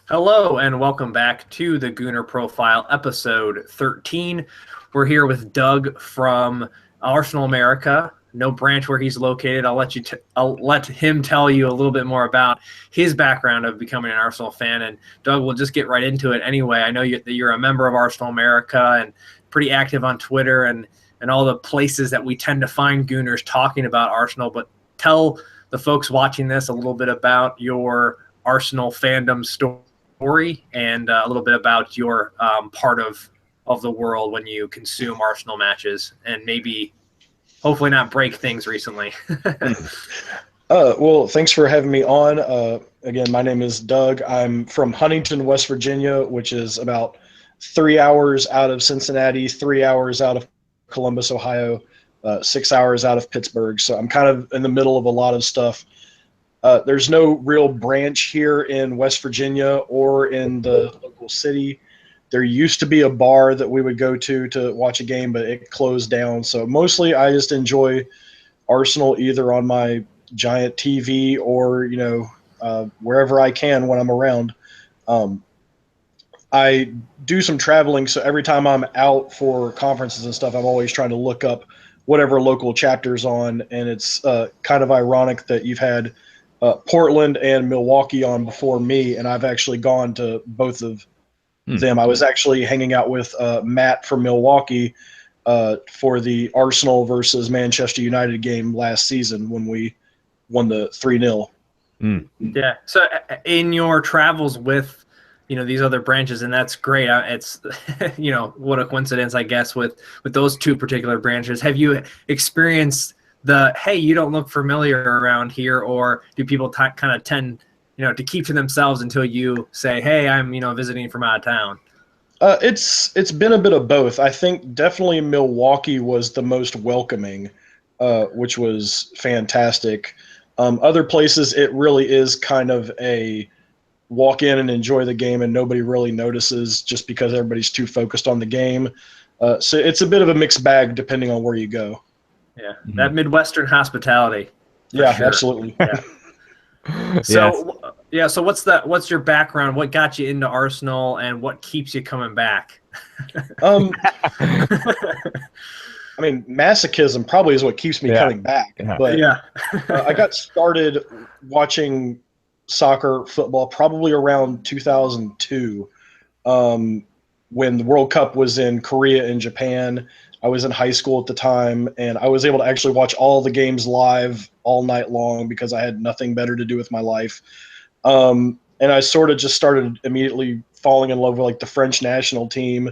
Hello and welcome back to the Gooner Profile, episode 13. We're here with Doug from Arsenal America. No branch where he's located. I'll let him tell you a little bit more about his background of becoming an Arsenal fan. And Doug, we'll just get right into it anyway. I know that you're a member of Arsenal America and pretty active on Twitter and all the places that we tend to find Gooners talking about Arsenal. But tell the folks watching this a little bit about your Arsenal fandom story and a little bit about your part of the world when you consume Arsenal matches and maybe hopefully not break things recently. Well, thanks for having me on. Again, my name is Doug. I'm from Huntington, West Virginia, which is about 3 hours out of Cincinnati, 3 hours out of Columbus, Ohio, 6 hours out of Pittsburgh. So I'm kind of in the middle of a lot of stuff. There's no real branch here in West Virginia or in the local city. There used to be a bar that we would go to watch a game, but it closed down. So mostly I just enjoy Arsenal either on my giant TV or, wherever I can when I'm around. I do some traveling, so every time I'm out for conferences and stuff, I'm always trying to look up whatever local chapter's on, and it's kind of ironic that you've had Portland and Milwaukee on before me, and I've actually gone to both of them. I was actually hanging out with Matt from Milwaukee for the Arsenal versus Manchester United game last season when we won the 3-0. Yeah. So in your travels with, these other branches, and that's great. It's, what a coincidence, I guess, with those two particular branches. Have you experienced hey, you don't look familiar around here, or do people kind of tend, to keep to themselves until you say, hey, I'm, visiting from out of town? It's been a bit of both. I think definitely Milwaukee was the most welcoming, which was fantastic. Other places, it really is kind of a walk in and enjoy the game, and nobody really notices just because everybody's too focused on the game. So it's a bit of a mixed bag depending on where you go. Yeah, that Midwestern hospitality. Yeah, sure. absolutely. Yeah. So what's your background? What got you into Arsenal, and what keeps you coming back? I mean, masochism probably is what keeps me coming back. Yeah. But I got started watching soccer, football, probably around 2002, when the World Cup was in Korea and Japan. I was in high school at the time, and I was able to actually watch all the games live all night long because I had nothing better to do with my life. And I sort of just started immediately falling in love with like the French national team.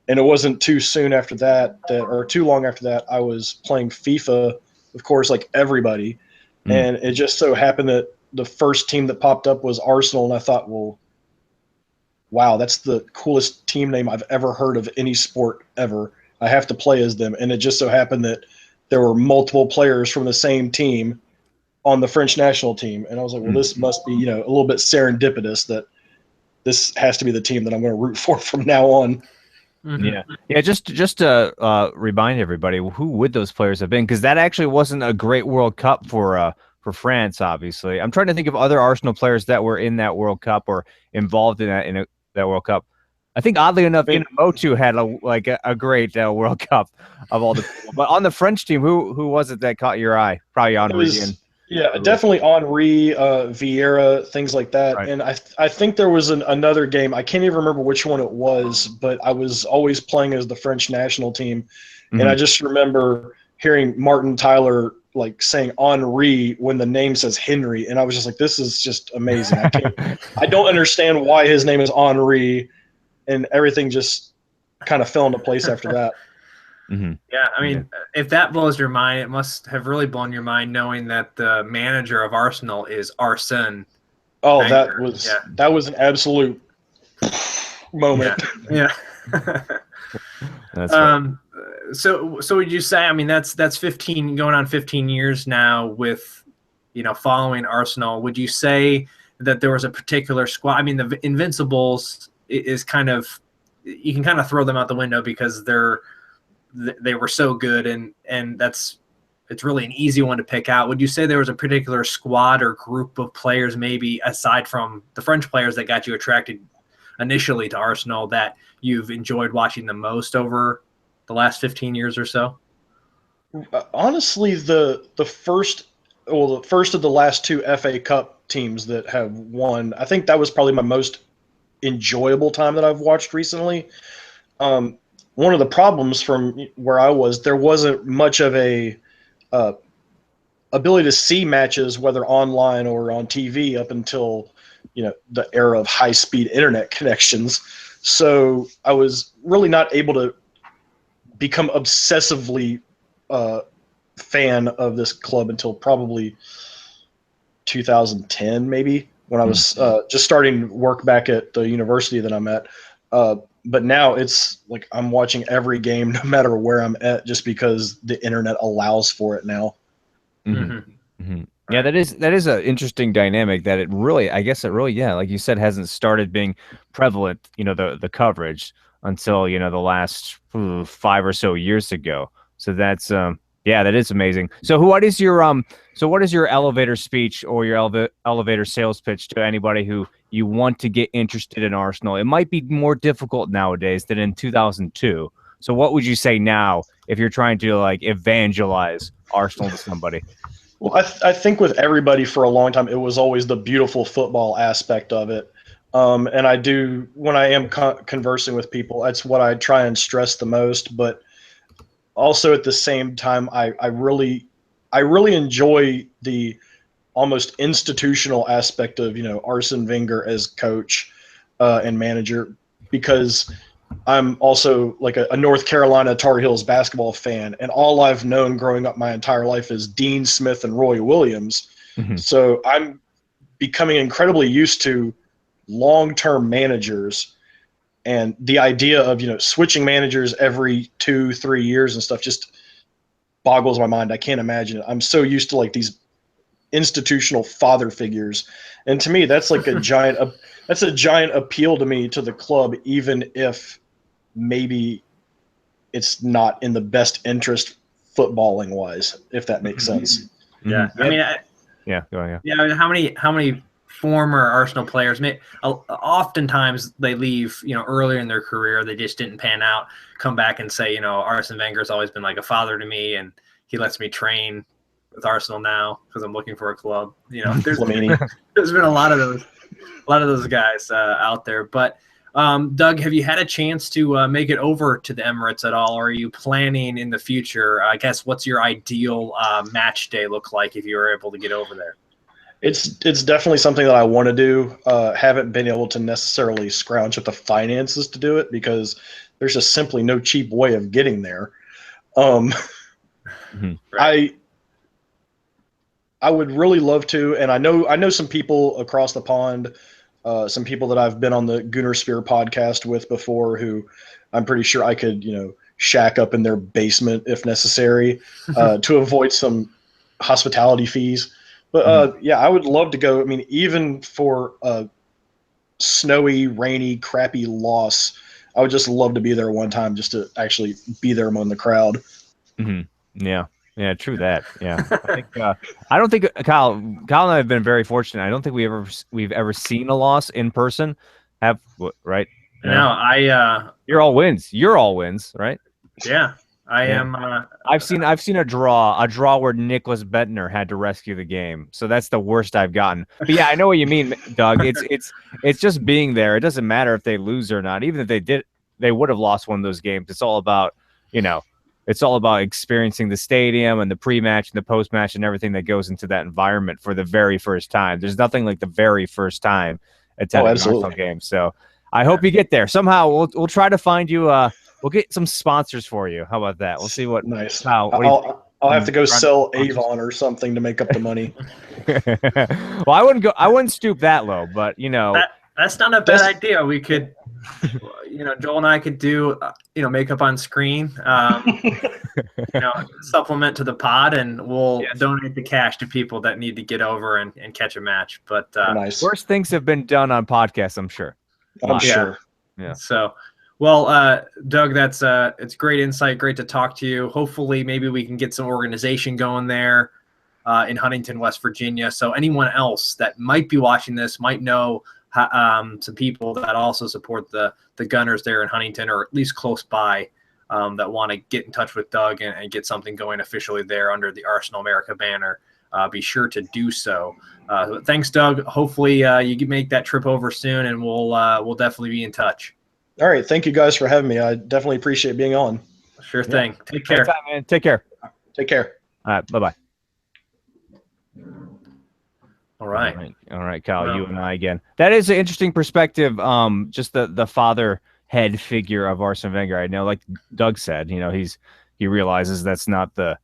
And it wasn't too soon after that, or too long after that, I was playing FIFA, of course, like everybody. And it just so happened that the first team that popped up was Arsenal. And I thought, well, wow, that's the coolest team name I've ever heard of any sport ever. I have to play as them. And it just so happened that there were multiple players from the same team on the French national team. And I was like, well, this must be, a little bit serendipitous that this has to be the team that I'm going to root for from now on. Yeah. Just to remind everybody, who would those players have been? Because that actually wasn't a great World Cup for France. Obviously, I'm trying to think of other Arsenal players that were in that World Cup or involved in that World Cup. I think oddly enough, Inamotu had a great World Cup of all the people. But on the French team, who was it that caught your eye? Probably Henry. Definitely Henry, Vieira, things like that. Right. And I think there was another game. I can't even remember which one it was, but I was always playing as the French national team. And I just remember hearing Martin Tyler saying Henri when the name says Henry. And I was just like, this is just amazing. I don't understand why his name is Henri. And everything just kind of fell into place after that. Yeah, I mean, if that blows your mind, it must have really blown your mind knowing that the manager of Arsenal is Arsene. Oh, Wenger. That was an absolute moment. Yeah. That's right. So would you say? I mean, that's 15 going on 15 years now with following Arsenal. Would you say that there was a particular squad? I mean, the Invincibles is kind of, you can kind of throw them out the window because they were so good, and that's it's really an easy one to pick out. Would you say there was a particular squad or group of players, maybe aside from the French players, that got you attracted initially to Arsenal that you've enjoyed watching the most over the last 15 years or so? Honestly, the first of the last two FA Cup teams that have won, I think that was probably my most enjoyable time that I've watched recently. One of the problems from where I was, there wasn't much of a ability to see matches, whether online or on TV, up until the era of high-speed internet connections. So I was really not able to become obsessively fan of this club until probably 2010, maybe, when I was just starting work back at the university that I'm at. But now it's like I'm watching every game no matter where I'm at, just because the internet allows for it now. Yeah, that is an interesting dynamic that I guess it really, like you said, hasn't started being prevalent, the coverage until, the last 5 or so years ago. So that's, that is amazing. So what is your elevator speech or your elevator sales pitch to anybody who you want to get interested in Arsenal? It might be more difficult nowadays than in 2002. So what would you say now if you're trying to like evangelize Arsenal to somebody? Well, I think with everybody for a long time, it was always the beautiful football aspect of it. And I do, when I am conversing with people, that's what I try and stress the most. But also at the same time, I really enjoy the almost institutional aspect of, Arsene Wenger as coach and manager, because I'm also like a North Carolina Tar Heels basketball fan, and all I've known growing up my entire life is Dean Smith and Roy Williams. So I'm becoming incredibly used to long-term managers, and the idea of switching managers every 2-3 years and stuff just boggles my mind. I can't imagine it. I'm so used to like these institutional father figures, and to me that's like a giant appeal to me, to the club, even if maybe it's not in the best interest footballing wise, if that makes sense. Yeah. I mean, go ahead. Yeah. I mean, how many former Arsenal players oftentimes they leave, earlier in their career, they just didn't pan out, come back and say, Arsene Wenger's always been like a father to me, and he lets me train with Arsenal now because I'm looking for a club. There's been a lot of those guys out there. But Doug, have you had a chance to make it over to the Emirates at all, or are you planning in the future? I guess what's your ideal match day look like if you were able to get over there? It's definitely something that I want to do. Haven't been able to necessarily scrounge up the finances to do it, because there's just simply no cheap way of getting there. Right. I would really love to, and I know some people across the pond, some people that I've been on the Gooner Sphere podcast with before, who I'm pretty sure I could, shack up in their basement if necessary, to avoid some hospitality fees. But I would love to go. I mean, even for a snowy, rainy, crappy loss, I would just love to be there one time, just to actually be there among the crowd. Yeah, true that. Yeah, I don't think Kyle and I have been very fortunate. I don't think we've ever seen a loss in person. Right? No, you're all wins, right? Yeah, I am. I've seen a draw where Nichols Bentner had to rescue the game. So that's the worst I've gotten. But yeah, I know what you mean, Doug. It's just being there. It doesn't matter if they lose or not. Even if they would have lost one of those games. It's all about It's all about experiencing the stadium and the pre-match and the post-match and everything that goes into that environment for the very first time. There's nothing like the very first time attending an Arsenal game. So I hope you get there. Somehow we'll try to find you. We'll get some sponsors for you. How about that? We'll see what. Nice. I'll have to go sell Avon or something to make up the money. Well, I wouldn't stoop that low, but that's not a bad idea. We could. Joel and I could do, makeup on screen, supplement to the pod, and we'll donate the cash to people that need to get over and catch a match. But nice. Worse things have been done on podcasts, I'm sure. I'm sure. Yeah. So Well, Doug, that's it's great insight. Great to talk to you. Hopefully, maybe we can get some organization going there in Huntington, West Virginia. So anyone else that might be watching this might know some people that also support the Gunners there in Huntington, or at least close by, that want to get in touch with Doug and get something going officially there under the Arsenal America banner. Be sure to do so. Thanks, Doug. Hopefully you can make that trip over soon, and we'll definitely be in touch. All right. Thank you guys for having me. I definitely appreciate being on. Sure thing. Take care. Anytime, man. Take care. Take care. All right. Bye-bye. All right. All right, Kyle, you and I again. That is an interesting perspective. Just the father head figure of Arsene Wenger. I know, like Doug said, he realizes that's not the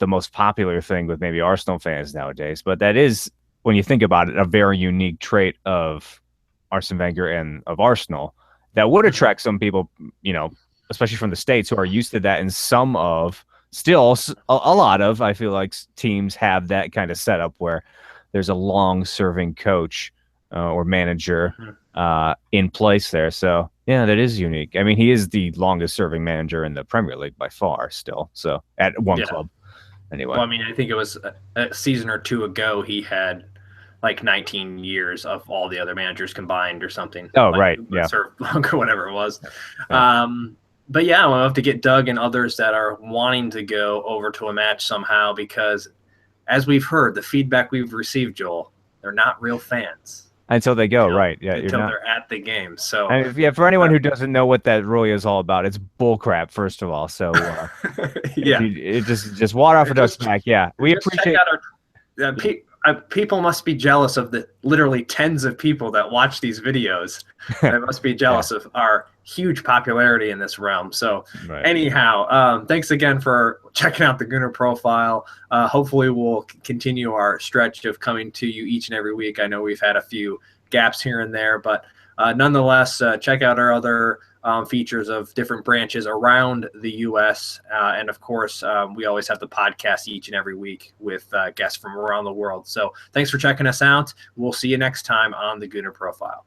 most popular thing with maybe Arsenal fans nowadays, but that is, when you think about it, a very unique trait of Arsene Wenger and of Arsenal that would attract some people, especially from the States, who are used to that. And still a lot of, I feel like, teams have that kind of setup where there's a long-serving coach or manager in place there. So, yeah, that is unique. I mean, he is the longest-serving manager in the Premier League by far still, so at one club anyway. Well, I mean, I think it was a season or two ago he had like 19 years of all the other managers combined or something. Oh, right, yeah. Served longer, whatever it was. Yeah. But, yeah, we'll have to get Doug and others that are wanting to go over to a match somehow because, as we've heard, the feedback we've received, Joel, they're not real fans until they go, right? Yeah, until they're at the game. So, for anyone who doesn't know what that really is all about, it's bullcrap. First of all, so it just water off a duck's back. Yeah, we appreciate. People must be jealous of the literally tens of people that watch these videos. They must be jealous of our huge popularity in this realm. So anyhow, thanks again for checking out the Gooner profile. Hopefully we'll continue our stretch of coming to you each and every week. I know we've had a few gaps here and there, but nonetheless, check out our other features of different branches around the U.S. And, of course, we always have the podcast each and every week with guests from around the world. So thanks for checking us out. We'll see you next time on the Gooner Profile.